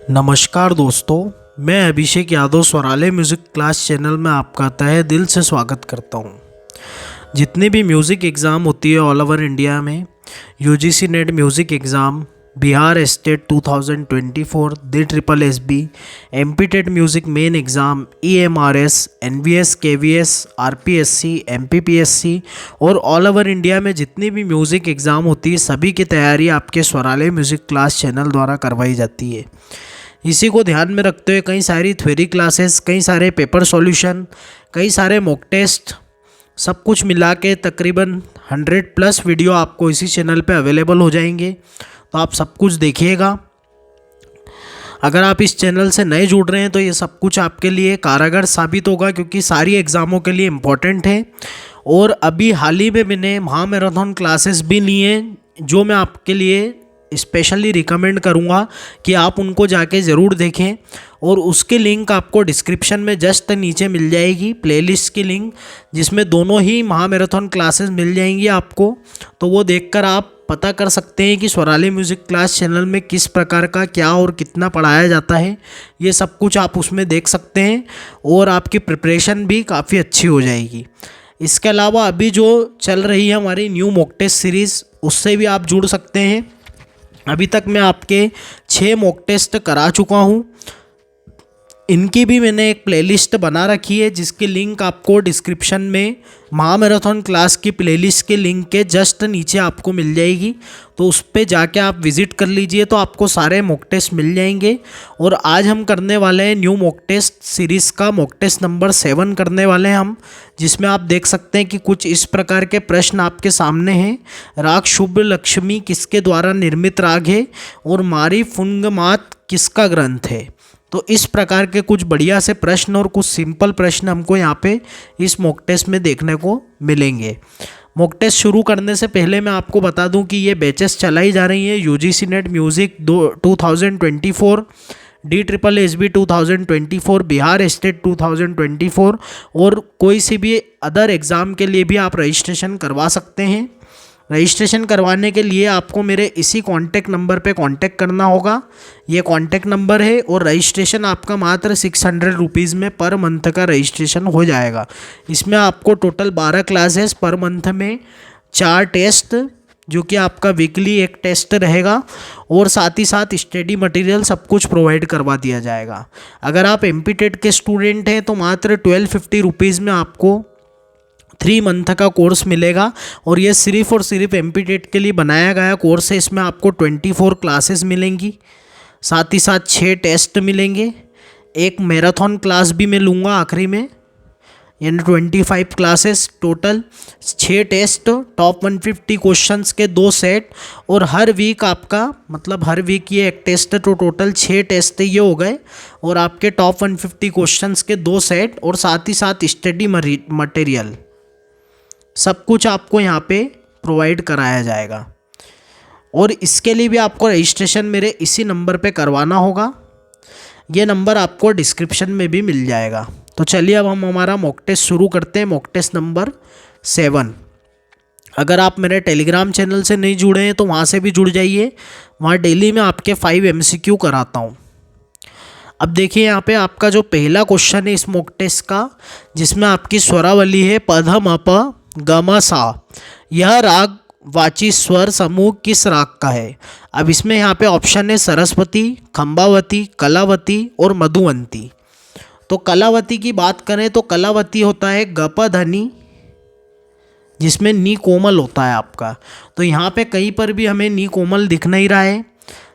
नमस्कार दोस्तों, मैं Abhishek Yadav स्वराले music class channel में आपका तहे दिल से स्वागत करता हूं। जितनी भी म्यूज़िक एग्ज़ाम होती है ऑल ओवर इंडिया में, UGC NET music exam, Bihar state 2024, the triple SB, MP TET music main exam, EMRS, NVS, KVS, RPSC, MPPSC और ऑल ओवर इंडिया में जितनी भी म्यूज़िक एग्ज़ाम होती है सभी की तैयारी आपके स्वराले म्यूज़िक क्लास चैनल द्वारा करवाई जाती है। इसी को ध्यान में रखते हुए कई सारी थ्योरी क्लासेस, कई सारे पेपर सॉल्यूशन, कई सारे मॉक टेस्ट, सब कुछ मिला के तकरीबन 100+ वीडियो आपको इसी चैनल पे अवेलेबल हो जाएंगे। तो आप सब कुछ देखिएगा। अगर आप इस चैनल से नए जुड़ रहे हैं तो ये सब कुछ आपके लिए कारगर साबित होगा, क्योंकि सारी एग्ज़ामों के लिए इम्पोर्टेंट है। और अभी हाल ही में मैंने महामैराथन क्लासेस भी ली हैं, जो मैं आपके लिए स्पेशली रिकमेंड करूंगा कि आप उनको जाके ज़रूर देखें। और उसकी लिंक आपको डिस्क्रिप्शन में जस्ट नीचे मिल जाएगी, प्लेलिस्ट की लिंक, जिसमें दोनों ही महामैराथन क्लासेस मिल जाएंगी आपको। तो वो देखकर आप पता कर सकते हैं कि स्वराले म्यूज़िक क्लास चैनल में किस प्रकार का क्या और कितना पढ़ाया जाता है। ये सब कुछ आप उसमें देख सकते हैं और आपकी प्रिपरेशन भी काफ़ी अच्छी हो जाएगी। इसके अलावा अभी जो चल रही है हमारी न्यू मॉक टेस्ट सीरीज़, उससे भी आप जुड़ सकते हैं। अभी तक मैं आपके 6 मॉक टेस्ट करा चुका हूँ। इनकी भी मैंने एक प्लेलिस्ट बना रखी है, जिसकी लिंक आपको डिस्क्रिप्शन में महामैराथन क्लास की प्लेलिस्ट के लिंक के जस्ट नीचे आपको मिल जाएगी। तो उस पर जाके आप विज़िट कर लीजिए, तो आपको सारे मॉक टेस्ट मिल जाएंगे। और आज हम करने वाले हैं न्यू मॉक टेस्ट सीरीज़ का मॉक टेस्ट नंबर 7 करने वाले हैं हम, जिसमें आप देख सकते हैं कि कुछ इस प्रकार के प्रश्न आपके सामने हैं। राग शुभ लक्ष्मी किसके द्वारा निर्मित राग है और मारी फुंगमात किसका ग्रंथ है। तो इस प्रकार के कुछ बढ़िया से प्रश्न और कुछ सिंपल प्रश्न हमको यहाँ पे इस मॉक टेस्ट में देखने को मिलेंगे। मॉक टेस्ट शुरू करने से पहले मैं आपको बता दूं कि ये बैचेस चलाई जा रही हैं UGC NET music 2024, D triple SB 2024, Bihar state 2024 और कोई सी भी अदर एग्ज़ाम के लिए भी आप रजिस्ट्रेशन करवा सकते हैं। रजिस्ट्रेशन करवाने के लिए आपको मेरे इसी कॉन्टैक्ट नंबर पे कांटेक्ट करना होगा। ये कॉन्टैक्ट नंबर है और रजिस्ट्रेशन आपका मात्र 600 रुपीज़ में पर मंथ का रजिस्ट्रेशन हो जाएगा। इसमें आपको टोटल 12 क्लासेस पर मंथ में 4 टेस्ट, जो कि आपका वीकली एक टेस्ट रहेगा, और साथ ही साथ स्टडी मटेरियल सब कुछ प्रोवाइड करवा दिया जाएगा। अगर आप एमपी टेट के स्टूडेंट हैं तो मात्र 1250 रुपीज़ में आपको 3 मंथ का कोर्स मिलेगा। और ये सिर्फ और सिर्फ एमपी टेट के लिए बनाया गया कोर्स है। इसमें आपको 24 क्लासेस मिलेंगी, साथ ही साथ 6 टेस्ट मिलेंगे, एक मैराथन क्लास भी मैं लूँगा आखिरी में, यानी 25 classes total, 6 test, top 150 questions के 2 सेट, और हर वीक आपका मतलब हर वीक ये एक टेस्ट, तो टोटल 6 टेस्ट ये हो गए, और आपके टॉप 150 क्वेश्चंस के 2 सेट, और साथ ही साथ स्टडी मटेरियल सब कुछ आपको यहाँ पे प्रोवाइड कराया जाएगा। और इसके लिए भी आपको रजिस्ट्रेशन मेरे इसी नंबर पे करवाना होगा। ये नंबर आपको डिस्क्रिप्शन में भी मिल जाएगा। तो चलिए अब हम हमारा मॉक टेस्ट शुरू करते हैं, मॉक टेस्ट नंबर 7। अगर आप मेरे टेलीग्राम चैनल से नहीं जुड़े हैं तो वहाँ से भी जुड़ जाइए। वहाँ डेली मैं आपके 5 MCQ कराता हूँ। अब देखिए यहाँ पे आपका जो पहला क्वेश्चन है इस मॉक टेस्ट का, जिसमें आपकी स्वरावली है पध म प ग म सा। यह राग वाची स्वर समूह किस राग का है। अब इसमें यहाँ पे ऑप्शन है सरस्वती, खंबावती, कलावती और मधुवंती। तो कलावती की बात करें तो कलावती होता है गप धनी, जिसमें नी कोमल होता है आपका। तो यहाँ पे कहीं पर भी हमें नी कोमल दिख नहीं रहा है।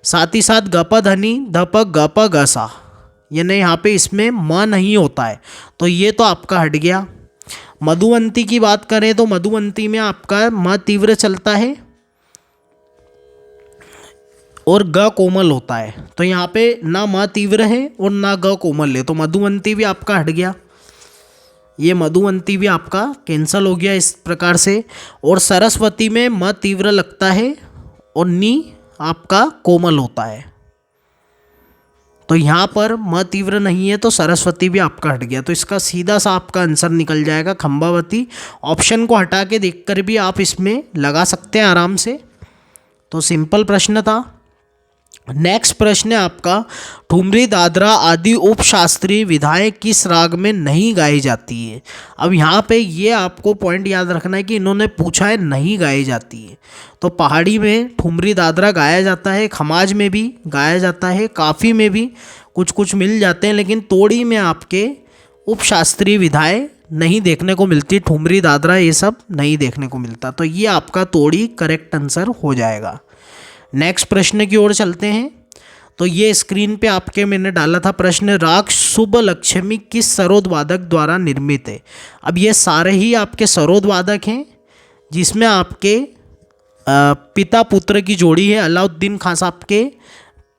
साथ ही साथ गप धनी धप गप गसा, यानी यहाँ पे इसमें म नहीं होता है, तो ये तो आपका हट गया। मधुवंती की बात करें तो मधुवंती में आपका म तीव्र चलता है और ग कोमल होता है, तो यहाँ पे ना म तीव्र है और ना ग कोमल है, तो मधुवंती भी आपका हट गया। ये मधुवंती भी आपका कैंसल हो गया इस प्रकार से। और सरस्वती में म तीव्र लगता है और नी आपका कोमल होता है, तो यहाँ पर म तीव्र नहीं है, तो सरस्वती भी आपका हट गया। तो इसका सीधा सा आपका आंसर निकल जाएगा खंबावती। ऑप्शन को हटा के देखकर भी आप इसमें लगा सकते हैं आराम से। तो सिंपल प्रश्न था। नेक्स्ट प्रश्न है आपका, ठुमरी दादरा आदि उपशास्त्रीय विधाएं किस राग में नहीं गाई जाती है। अब यहाँ पे ये आपको पॉइंट याद रखना है कि इन्होंने पूछा है नहीं गाई जाती है। तो पहाड़ी में ठुमरी दादरा गाया जाता है, खमाज में भी गाया जाता है, काफ़ी में भी कुछ कुछ मिल जाते हैं, लेकिन तोड़ी में आपके उपशास्त्रीय विधाएं नहीं देखने को मिलती, ठुमरी दादरा ये सब नहीं देखने को मिलता। तो ये आपका तोड़ी करेक्ट आंसर हो जाएगा। नेक्स्ट प्रश्न की ओर चलते हैं। तो ये स्क्रीन पे आपके मैंने डाला था प्रश्न, राग शुभ लक्ष्मी किस सरोद वादक द्वारा निर्मित है। अब ये सारे ही आपके सरोद वादक हैं, जिसमें आपके पिता पुत्र की जोड़ी है। अलाउद्दीन खां साहब के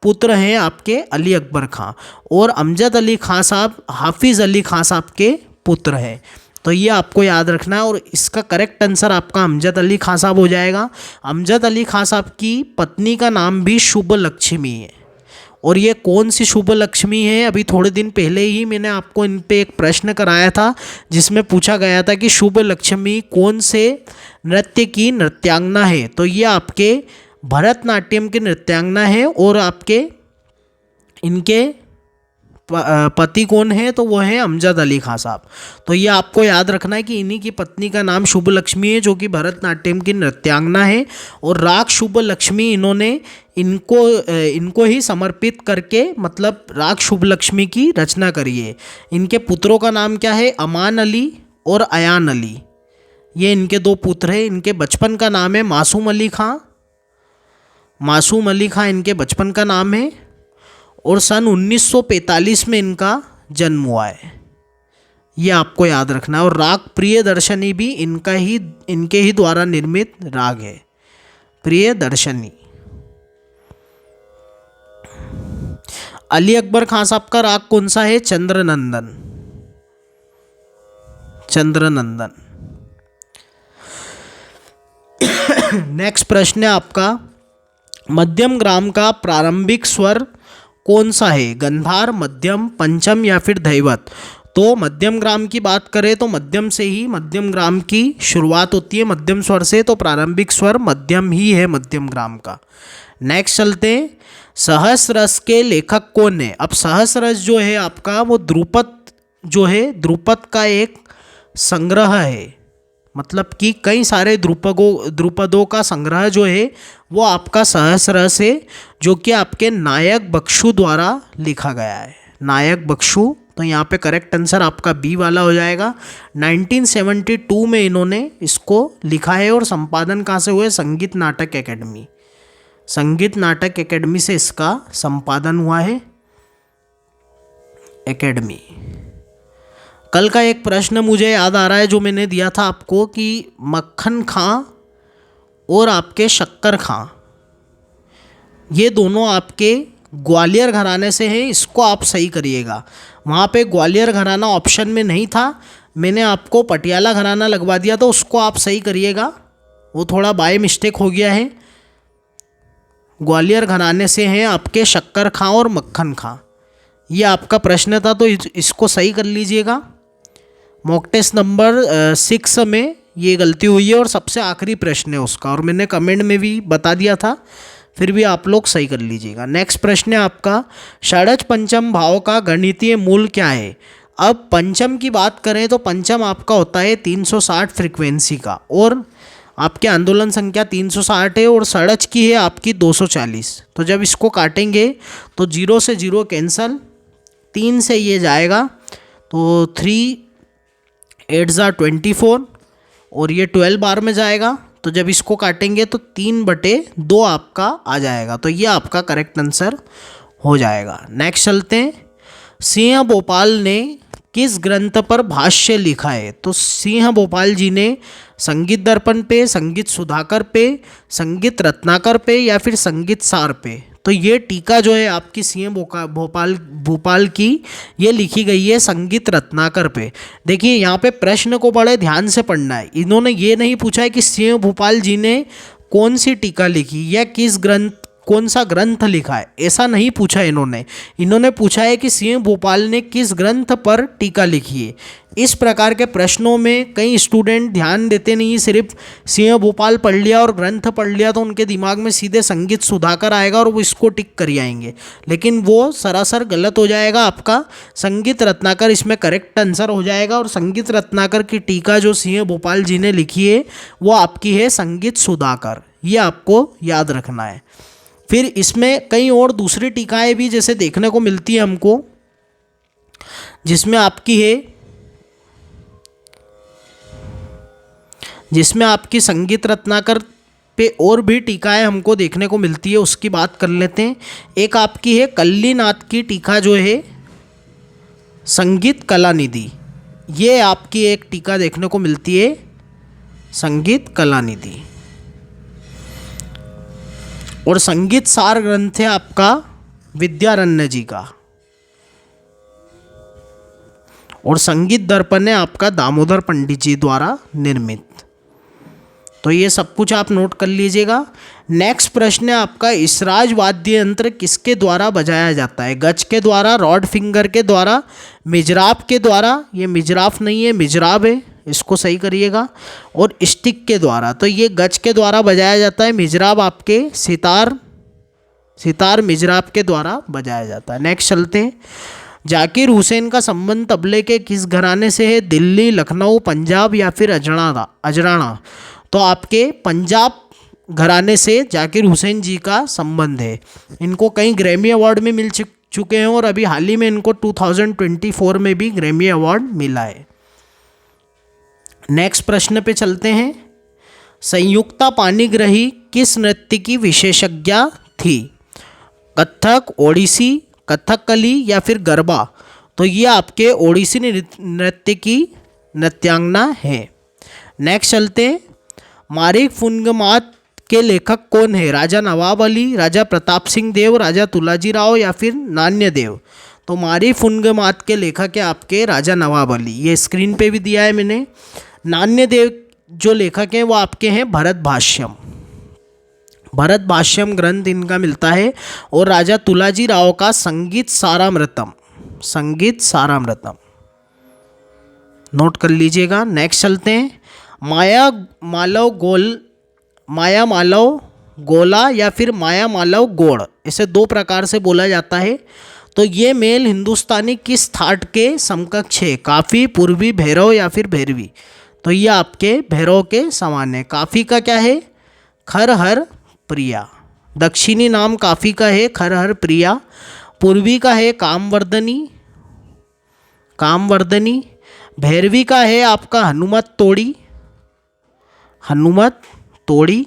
पुत्र हैं आपके अली अकबर खां, और अमजद अली खां साहब हाफिज़ अली खां साहब के पुत्र हैं। तो ये आपको याद रखना है, और इसका करेक्ट आंसर आपका अमजद अली खां साहब हो जाएगा। अमजद अली खां साहब की पत्नी का नाम भी शुभ लक्ष्मी है। और ये कौन सी शुभ लक्ष्मी है, अभी थोड़े दिन पहले ही मैंने आपको इन पे एक प्रश्न कराया था, जिसमें पूछा गया था कि शुभ लक्ष्मी कौन से नृत्य की नृत्यांगना है। तो ये आपके भरतनाट्यम की नृत्यांगना है, और आपके इनके पति कौन है, तो वो है अमजद अली खां साहब। तो ये आपको याद रखना है कि इन्हीं की पत्नी का नाम शुभ लक्ष्मी है, जो कि भरतनाट्यम की नृत्यांगना है। और राग शुभ लक्ष्मी इन्होंने इनको ही समर्पित करके, मतलब राग शुभ लक्ष्मी की रचना करी है। इनके पुत्रों का नाम क्या है, अमान अली और अयान अली, ये इनके दो पुत्र हैं। इनके बचपन का नाम है मासूम अली खां, मासूम अली खां इनके बचपन का नाम है, और सन 1945 में इनका जन्म हुआ है। ये आपको याद रखना है। और राग प्रियदर्शनी भी इनके ही द्वारा निर्मित राग है, प्रियदर्शनी। अली अकबर खां साहब का राग कौन सा है, चंद्रनंदन, चंद्रनंदन। नेक्स्ट प्रश्न है आपका, मध्यम ग्राम का प्रारंभिक स्वर कौन सा है, गंधार, मध्यम, पंचम या फिर धैवत। तो मध्यम ग्राम की बात करें तो मध्यम से ही मध्यम ग्राम की शुरुआत होती है, मध्यम स्वर से। तो प्रारंभिक स्वर मध्यम ही है मध्यम ग्राम का। नेक्स्ट चलते हैं, सहस रस के लेखक कौन है। अब सहस रस जो है आपका, वो ध्रुपद जो है, ध्रुपद का एक संग्रह है, मतलब कि कई सारे ध्रुपदों का संग्रह जो है वो आपका सहस रस है, जो कि आपके नायक बख्शू द्वारा लिखा गया है, नायक बख्शू। तो यहाँ पे करेक्ट आंसर आपका बी वाला हो जाएगा। 1972 में इन्होंने इसको लिखा है, और संपादन कहाँ से हुए, संगीत नाटक एकेडमी, संगीत नाटक एकेडमी से इसका संपादन हुआ है, एकेडमी। कल का एक प्रश्न मुझे याद आ रहा है जो मैंने दिया था आपको, कि मक्खन खां और आपके शक्कर खां, ये दोनों आपके ग्वालियर घराने से हैं, इसको आप सही करिएगा। वहाँ पे ग्वालियर घराना ऑप्शन में नहीं था, मैंने आपको पटियाला घराना लगवा दिया, तो उसको आप सही करिएगा, वो थोड़ा बाय मिस्टेक हो गया है। ग्वालियर घराने से हैं आपके शक्कर खां और मक्खन खां, ये आपका प्रश्न था, तो इसको सही कर लीजिएगा। मॉक टेस्ट नंबर 6 में ये गलती हुई है, और सबसे आखिरी प्रश्न है उसका, और मैंने कमेंट में भी बता दिया था, फिर भी आप लोग सही कर लीजिएगा। नेक्स्ट प्रश्न है आपका, षड्ज पंचम भाव का गणितीय मूल क्या है। अब पंचम की बात करें तो पंचम आपका होता है 360 फ्रीक्वेंसी का, और आपके आंदोलन संख्या 360 है, और षड्ज की है आपकी 240। तो जब इसको काटेंगे तो 0 से 0 कैंसल, 3 से ये जाएगा, तो 3 8 24, और ये 12 बार में जाएगा। तो जब इसको काटेंगे तो 3/2 आपका आ जाएगा। तो ये आपका करेक्ट आंसर हो जाएगा। नेक्स्ट चलते हैं, सिंह भोपाल ने किस ग्रंथ पर भाष्य लिखा है। तो सिंह भोपाल जी ने संगीत दर्पण पे, संगीत सुधाकर पे, संगीत रत्नाकर पे, या फिर संगीत सार पे। तो ये टीका जो है आपकी सिंह भोपाल की, ये लिखी गई है संगीत रत्नाकर पे। देखिए यहाँ पे प्रश्न को बड़े ध्यान से पढ़ना है। इन्होंने ये नहीं पूछा है कि सिंह भोपाल जी ने कौन सी टीका लिखी या किस ग्रंथ कौन सा ग्रंथ लिखा है, ऐसा नहीं पूछा इन्होंने पूछा है कि सिंह भोपाल ने किस ग्रंथ पर टीका लिखी है। इस प्रकार के प्रश्नों में कई स्टूडेंट ध्यान देते नहीं, सिर्फ सिंह भोपाल पढ़ लिया और ग्रंथ पढ़ लिया तो उनके दिमाग में सीधे संगीत सुधाकर आएगा और वो इसको टिक कर आएंगे, लेकिन वो सरासर गलत हो जाएगा। आपका संगीत रत्नाकर इसमें करेक्ट आंसर हो जाएगा और संगीत रत्नाकर की टीका जो सिंह भोपाल जी ने लिखी है वो आपकी है संगीत सुधाकर, ये आपको याद रखना है। फिर इसमें कई और दूसरी टीकाएं भी जैसे देखने को मिलती है हमको, जिसमें आपकी संगीत रत्नाकर पे और भी टीकाएं हमको देखने को मिलती है, उसकी बात कर लेते हैं। एक आपकी है कल्लीनाथ की टीका जो है संगीत कलानिधि, ये आपकी एक टीका देखने को मिलती है संगीत कलानिधि। और संगीत सार ग्रंथ है आपका विद्यारण्य जी का, और संगीत दर्पण है आपका दामोदर पंडित जी द्वारा निर्मित। तो ये सब कुछ आप नोट कर लीजिएगा। नेक्स्ट प्रश्न है आपका, इसराज वाद्य यंत्र किसके द्वारा बजाया जाता है? गज के द्वारा, रॉड फिंगर के द्वारा, मिजराब के द्वारा, ये मिजराफ नहीं है मिजराब है, इसको सही करिएगा, और स्टिक के द्वारा। तो ये गज के द्वारा बजाया जाता है, मिजराब आपके सितार मिजराब के द्वारा बजाया जाता है। नेक्स्ट चलते हैं, जाकिर हुसैन का संबंध तबले के किस घराने से है? दिल्ली, लखनऊ, पंजाब या फिर अजराना? तो आपके पंजाब घराने से जाकिर हुसैन जी का संबंध है। इनको कई ग्रैमी अवार्ड में मिल चुके हैं और अभी हाल ही में इनको 2024 में भी ग्रैमी अवार्ड मिला है। नेक्स्ट प्रश्न पे चलते हैं, संयुक्ता पाणिग्राही किस नृत्य की विशेषज्ञ थी? कथक, ओडिसी, कथकली या फिर गरबा? तो ये आपके ओडिसी नृत्य की नृत्यांगना है। नेक्स्ट चलते हैं, मारिक फुनगमात के लेखक कौन है? राजा नवाब अली, राजा प्रताप सिंह देव, राजा तुलाजी राव या फिर नान्य देव? तो मारिक फुनगमात के लेखक है आपके राजा नवाब अली, ये स्क्रीन पे भी दिया है मैंने। नान्य देव जो लेखक हैं वो आपके हैं भरत भाष्यम ग्रंथ इनका मिलता है, और राजा तुलाजी राव का संगीत सारामृतम नोट कर लीजिएगा। नेक्स्ट चलते हैं, माया मालव गोला या फिर माया मालव गोड़, इसे दो प्रकार से बोला जाता है। तो ये मेल हिंदुस्तानी किस थाट के समकक्ष है? काफ़ी, पूर्वी, भैरव या फिर भैरवी? तो ये आपके भैरव के समान है। काफ़ी का क्या है? खरहर प्रिया, दक्षिणी नाम काफ़ी का है खरहर प्रिया। पूर्वी का है कामवर्धनी, भैरवी का है आपका हनुमत तोड़ी।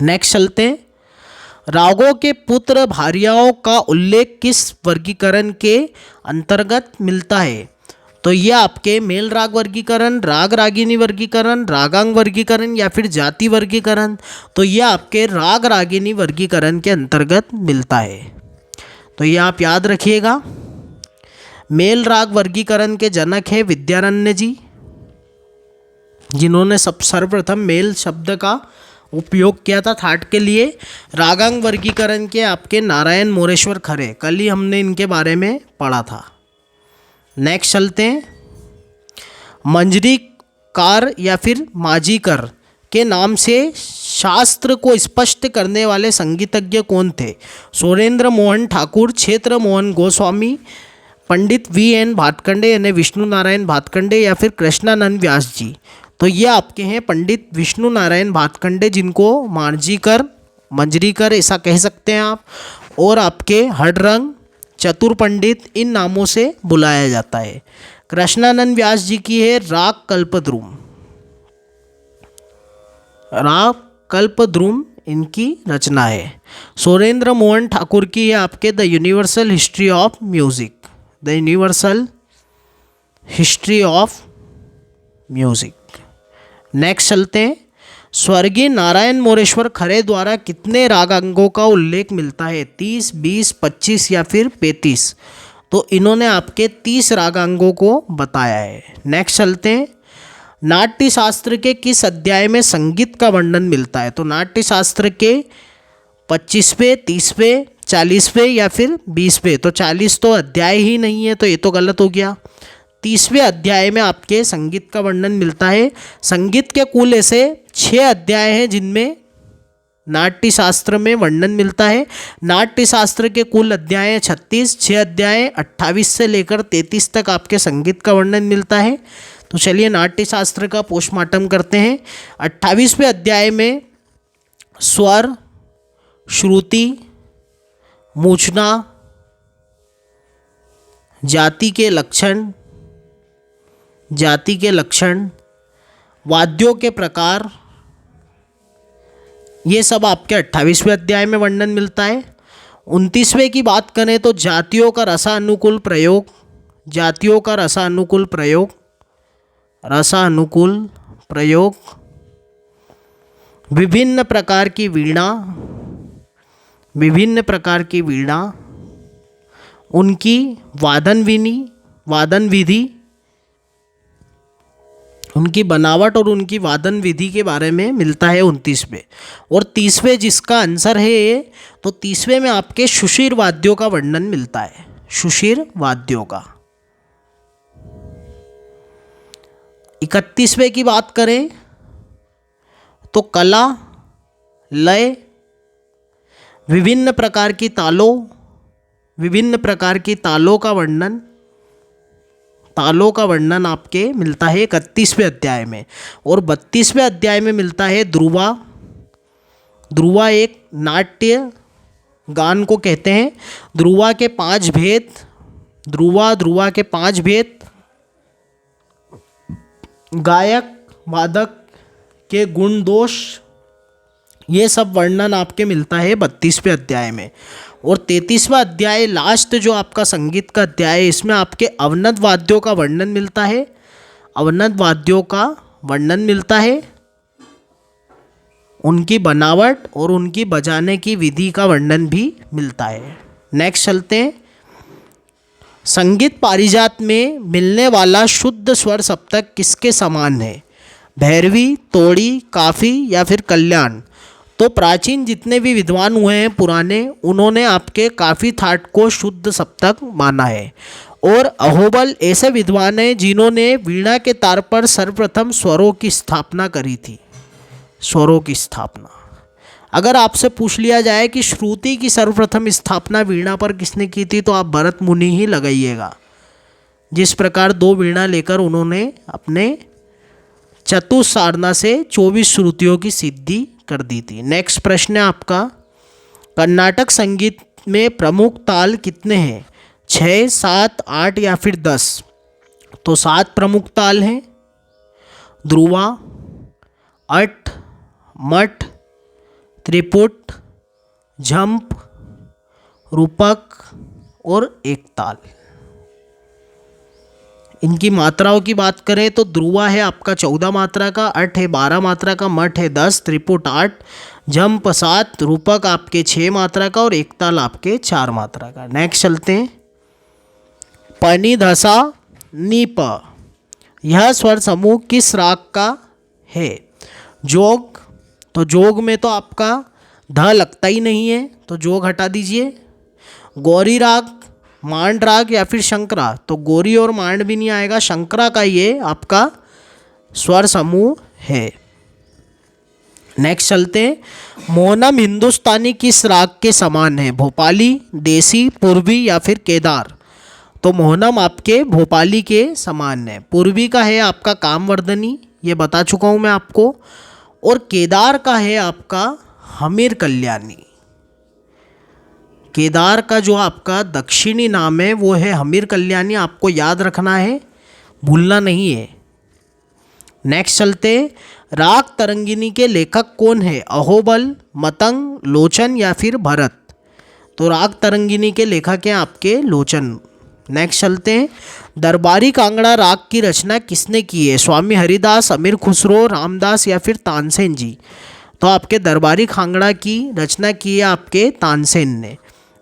नेक्स्ट चलते हैं, रागों के पुत्र भार्याओं का उल्लेख किस वर्गीकरण के अंतर्गत मिलता है? तो ये आपके मेल राग वर्गीकरण, राग रागिनी वर्गीकरण, रागांग वर्गीकरण या फिर जाति वर्गीकरण? तो ये आपके राग रागिनी वर्गीकरण के अंतर्गत मिलता है। तो ये आप याद रखिएगा। मेल राग वर्गीकरण के जनक है विद्यारण्य जी, जिन्होंने सर्वप्रथम मेल शब्द का उपयोग किया था थाट के लिए। रागांग वर्गीकरण के आपके नारायण मोरेश्वर खरे, कल ही हमने इनके बारे में पढ़ा था। नेक्स्ट चलते हैं, मंजरीकार या फिर माझीकर के नाम से शास्त्र को स्पष्ट करने वाले संगीतज्ञ कौन थे? सुरेंद्र मोहन ठाकुर, क्षेत्र मोहन गोस्वामी, पंडित VN भातखंडे यानी विष्णु नारायण भातखंडे या फिर कृष्णानंद व्यास जी? तो ये आपके हैं पंडित विष्णु नारायण भातखंडे, जिनको मंजरीकर ऐसा कह सकते हैं आप, और आपके हडरंग, चतुर पंडित इन नामों से बुलाया जाता है। कृष्णानंद व्यास जी की है राग कल्पद्रुम इनकी रचना है। सुरेंद्र मोहन ठाकुर की है आपके the universal history of music. Next चलते हैं, स्वर्गीय नारायण मोरेश्वर खरे द्वारा कितने रागांगों का उल्लेख मिलता है? 30, 20, 25 या फिर 35? तो इन्होंने आपके 30 रागांगों को बताया है। नेक्स्ट चलते हैं, नाट्य शास्त्र के किस अध्याय में संगीत का वर्णन मिलता है? तो नाट्य शास्त्र के 25वें, 30वें, 40वें या फिर 20वें। तो 40 तो अध्याय ही नहीं है, तो ये तो गलत हो गया। 30वें अध्याय में आपके संगीत का वर्णन मिलता है। संगीत के कुल ऐसे 6 अध्याय हैं जिनमें नाट्य शास्त्र में वर्णन मिलता है। नाट्य शास्त्र के कुल अध्याय 36, 6 अध्याय 28 से लेकर 33 तक आपके संगीत का वर्णन मिलता है। तो चलिए नाट्य शास्त्र का पोस्टमार्टम करते हैं। 28वें अध्याय में स्वर, श्रुति, मूर्छना, जाति के लक्षण, वाद्यों के प्रकार, ये सब आपके 28वें अध्याय में वर्णन मिलता है। 29वें की बात करें तो जातियों का रसानुकूल प्रयोग, विभिन्न प्रकार की वीणा, उनकी वादन विधि, उनकी बनावट और उनकी वादन विधि के बारे में मिलता है 29वें। और 30वें जिसका आंसर है ये, तो 30वें में आपके सुशीर वाद्यों का वर्णन मिलता है, सुशीर वाद्यों का। 31वें की बात करें तो कला, लय, विभिन्न प्रकार की तालों का वर्णन आपके मिलता है 31वें अध्याय में। और 32वें अध्याय में मिलता है ध्रुवा एक नाट्य गान को कहते हैं। ध्रुवा के 5 भेद, गायक वादक के गुण दोष, ये सब वर्णन आपके मिलता है 32वें अध्याय में। और 33वां अध्याय लास्ट जो आपका संगीत का अध्याय है, इसमें आपके अवनद वाद्यों का वर्णन मिलता है, उनकी बनावट और उनकी बजाने की विधि का वर्णन भी मिलता है। नेक्स्ट चलते हैं। संगीत पारिजात में मिलने वाला शुद्ध स्वर सप्तक किसके समान है? भैरवी, तोड़ी, काफी या फिर कल्याण? तो प्राचीन जितने भी विद्वान हुए हैं पुराने, उन्होंने आपके काफी थाट को शुद्ध सप्तक माना है। और अहोबल ऐसे विद्वान हैं जिन्होंने वीणा के तार पर सर्वप्रथम स्वरों की स्थापना करी थी। अगर आपसे पूछ लिया जाए कि श्रुति की सर्वप्रथम स्थापना वीणा पर किसने की थी, तो आप भरत मुनि ही लगाइएगा। जिस प्रकार 2 वीणा लेकर उन्होंने अपने चतुस्सारना से 24 श्रुतियों की सिद्धि कर दी थी। नेक्स्ट प्रश्न है आपका, कर्नाटक संगीत में प्रमुख ताल कितने हैं? 6, 7, 8 या फिर 10? तो 7 प्रमुख ताल हैं। ध्रुवा, अट, मठ, त्रिपुट, झंप, रूपक और एक ताल। इनकी मात्राओं की बात करें तो ध्रुवा है आपका 14 मात्रा का, अट है 12 मात्रा का, मठ है 10, त्रिपुट 8, झंप 7, रूपक आपके 6 मात्रा का और एक ताल आपके 4 मात्रा का। नेक्स्ट चलते हैं। पनि, धसा, नीप, यह स्वर समूह किस राग का है? जोग, तो जोग में तो आपका ध लगता ही नहीं है, तो जोग हटा दीजिए। गौरी राग, मांड राग या फिर शंकरा? तो गौरी और मांड भी नहीं आएगा, शंकरा का ये आपका स्वर समूह है। नेक्स्ट चलते हैं। मोहनम हिंदुस्तानी किस राग के समान है? भोपाली, देसी, पूर्वी या फिर केदार? तो मोहनम आपके भोपाली के समान है। पूर्वी का है आपका कामवर्धनी, ये बता चुका हूँ मैं आपको। और केदार का है आपका हमीर कल्याणी। केदार का जो आपका दक्षिणी नाम है वो है हमीर कल्याणी, आपको याद रखना है, भूलना नहीं है। नेक्स्ट चलते, राग तरंगिनी के लेखक कौन है? अहोबल, मतंग, लोचन या फिर भरत? तो राग तरंगिनी के लेखक हैं आपके लोचन। नेक्स्ट चलते हैं। दरबारी कांगड़ा राग की रचना किसने की है? स्वामी हरिदास, अमीर खुसरो, रामदास या फिर तानसेन जी? तो आपके दरबारी कांगड़ा की रचना की है आपके तानसेन ने।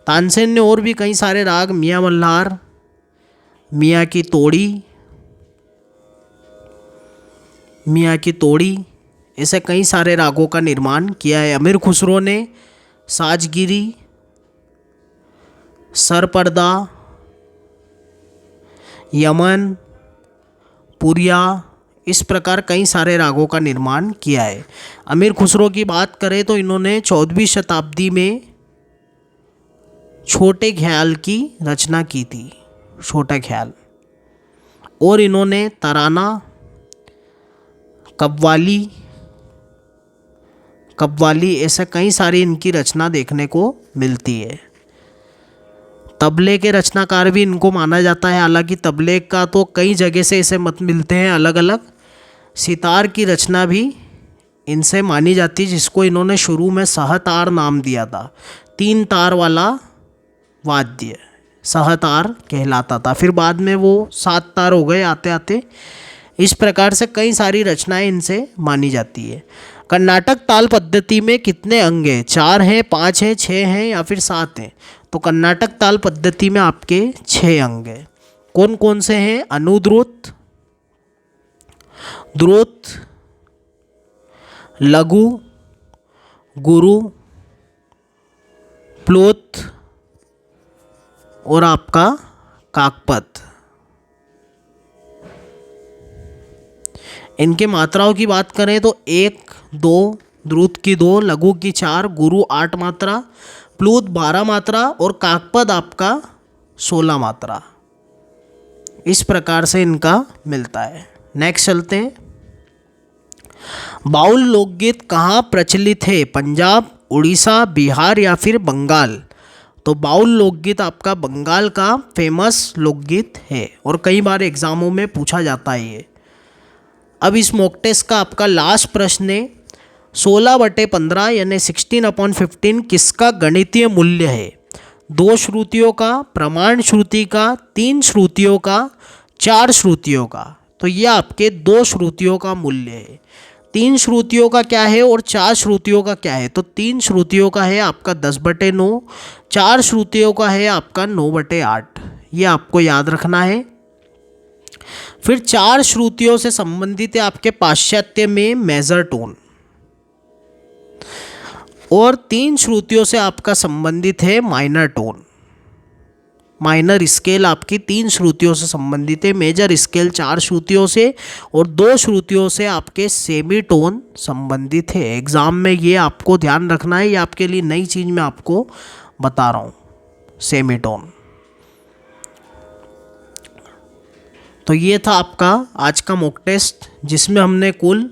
तानसेन ने और भी कई सारे राग, मियाँ मल्हार, मियाँ की तोड़ी, ऐसे कई सारे रागों का निर्माण किया है। अमीर खुसरो ने साजगिरी, सरपर्दा, यमन, पुरिया, इस प्रकार कई सारे रागों का निर्माण किया है। अमीर खुसरो की बात करें तो इन्होंने 14वीं शताब्दी में छोटे ख्याल की रचना की थी, छोटा ख्याल। और इन्होंने तराना, कव्वाली ऐसे कई सारी इनकी रचना देखने को मिलती है। तबले के रचनाकार भी इनको माना जाता है, हालांकि तबले का तो कई जगह से इसे मत मिलते हैं अलग अलग। सितार की रचना भी इनसे मानी जाती है, जिसको इन्होंने शुरू में सहतार नाम दिया था। 3 तार वाला वाद्य सहतार कहलाता था, फिर बाद में वो 7 तार हो गए आते आते। इस प्रकार से कई सारी रचनाएं इनसे मानी जाती है। कर्नाटक ताल पद्धति में कितने अंग हैं? 4 हैं, 5 हैं, 6 हैं या फिर 7 हैं? तो कर्नाटक ताल पद्धति में आपके 6 अंग हैं। कौन कौन से हैं? अनुद्रुत, द्रुत, लघु, गुरु, प्लुत और आपका काकपद। इनके मात्राओं की बात करें तो 1, 2, द्रुत की 2, लघु की 4, गुरु 8 मात्रा, प्लुत 12 मात्रा और काकपद आपका 16 मात्रा। इस प्रकार से इनका मिलता है। नेक्स्ट चलते हैं। बाउल लोकगीत कहाँ प्रचलित है? पंजाब, उड़ीसा, बिहार या फिर बंगाल? तो बाउल लोकगीत आपका बंगाल का फेमस लोकगीत है और कई बार एग्जामों में पूछा जाता है ये। अब इस मॉक टेस्ट का आपका लास्ट प्रश्न है, 16/15 यानी 16/15 किसका गणितीय मूल्य है? 2 श्रुतियों का, प्रमाण श्रुति का, 3 श्रुतियों का, 4 श्रुतियों का? तो ये आपके 2 श्रुतियों का मूल्य है। 3 श्रुतियों का क्या है और 4 श्रुतियों का क्या है? तो 3 श्रुतियों का है आपका 10/9, 4 श्रुतियों का है आपका 9/8। ये आपको याद रखना है। फिर 4 श्रुतियों से संबंधित है आपके पाश्चात्य में मेजर टोन और 3 श्रुतियों से आपका संबंधित है माइनर टोन। माइनर स्केल आपकी 3 श्रुतियों से संबंधित है, मेजर स्केल 4 श्रुतियों से और 2 श्रुतियों से आपके सेमी टोन संबंधित है। एग्जाम में ये आपको ध्यान रखना है, ये आपके लिए नई चीज़ मैं आपको बता रहा हूँ, सेमी टोन। तो ये था आपका आज का मॉक टेस्ट, जिसमें हमने कुल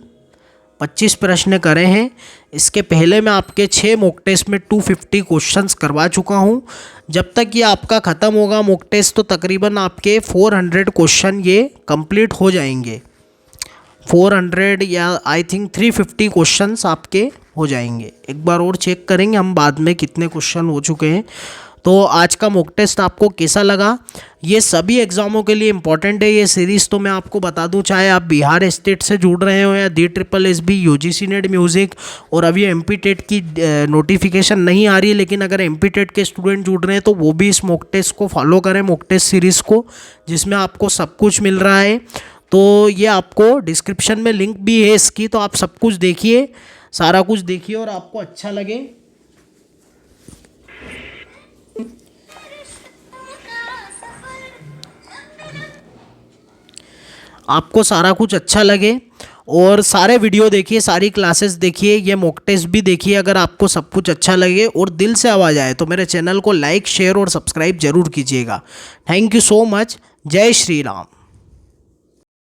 25 प्रश्न करे हैं। इसके पहले मैं आपके 6 मॉक टेस्ट में 250 क्वेश्चंस करवा चुका हूँ। जब तक ये आपका ख़त्म होगा मॉक टेस्ट तो तकरीबन आपके 400 क्वेश्चन ये कंप्लीट हो जाएंगे। 400 या आई थिंक 350 क्वेश्चंस आपके हो जाएंगे। एक बार और चेक करेंगे हम बाद में कितने क्वेश्चन हो चुके हैं। तो आज का मॉक टेस्ट आपको कैसा लगा? ये सभी एग्ज़ामों के लिए इम्पॉर्टेंट है ये सीरीज़। तो मैं आपको बता दूं, चाहे आप बिहार स्टेट से जुड़ रहे हो या DSSB, UGC नेट म्यूज़िक और अभी MP टेट की नोटिफिकेशन नहीं आ रही है, लेकिन अगर MP टेट के स्टूडेंट जुड़ रहे हैं तो वो भी इस मॉक टेस्ट को फॉलो करें, मॉक टेस्ट सीरीज़ को, जिसमें आपको सब कुछ मिल रहा है। तो ये आपको डिस्क्रिप्शन में लिंक भी है इसकी, तो आप सब कुछ देखिए, सारा कुछ देखिए और आपको अच्छा लगे आपको सारा कुछ अच्छा लगे और सारे वीडियो देखिए, सारी क्लासेस देखिए, ये मॉक टेस्ट भी देखिए। अगर आपको सब कुछ अच्छा लगे और दिल से आवाज़ आए तो मेरे चैनल को लाइक, शेयर और सब्सक्राइब जरूर कीजिएगा। Thank you so much. जय श्री राम।